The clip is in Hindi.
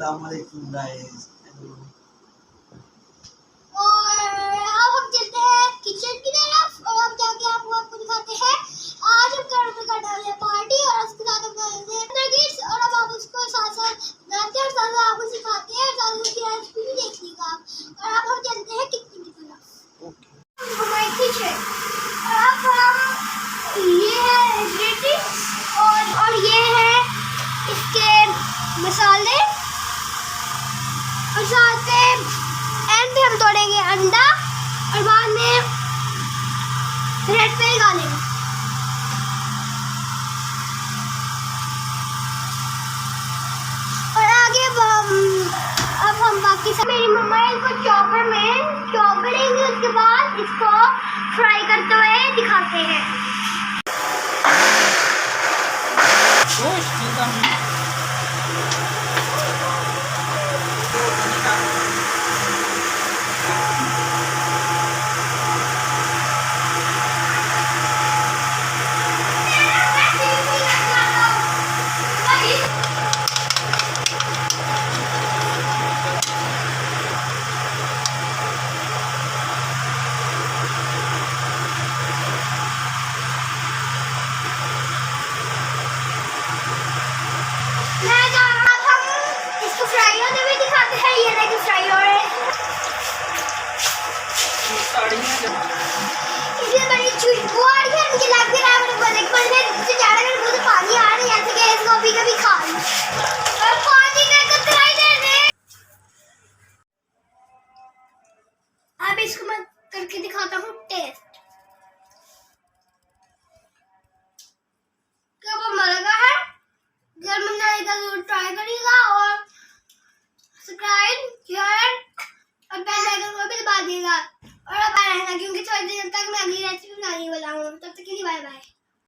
अस्सलाम वालेकुम गाइस। और अब हम चलते हैं किचन की तरफ और हम जाके आपको दिखाते हैं। आज हम घर में करने वाले हैं पार्टी और उसके साथ हम करेंगे नगेट्स और अब आप उसको साथ साथ बनाते हैं और साथ साथ आपको सिखाते हैं और साथ उसकी रेसिपी भी देखिएगा। और अब हम चलते हैं किचन की तरफ। हमारी किचन और अब हम ये है इंग्रेडिएंट्स और ये है इसके मसाले और साथ में एंड हम तोड़ेंगे अंडा और बाद में रेड पेल डालेंगे। और आगे अब हम बाकी सब मेरी मम्मा इसको चॉपर में चॉप करेंगे, उसके बाद इसको फ्राई करते हुए दिखाते हैं। इसमें बड़ी खुशबू आ रही है, मुझे लग भी रहा है मेरे गले पर से जा रहा है, मेरे मुंह से पानी आ रहा है जैसे कि इसको अभी कभी खा लूं और पानी का कतरा ही दे दे। अब इसको मैं करके दिखाता हूँ टेस्ट। क्या वो मजा है? घर में बनाएगा तो ट्राई करिएगा और सब्सक्राइब शेयर और बेल आइकन को भी दबा दीजिएगा और अब रहेगा क्योंकि थोड़ी देर तक मैं अगली रेसिपी बनाने वाला हूँ। तब तक के लिए बाय बाय।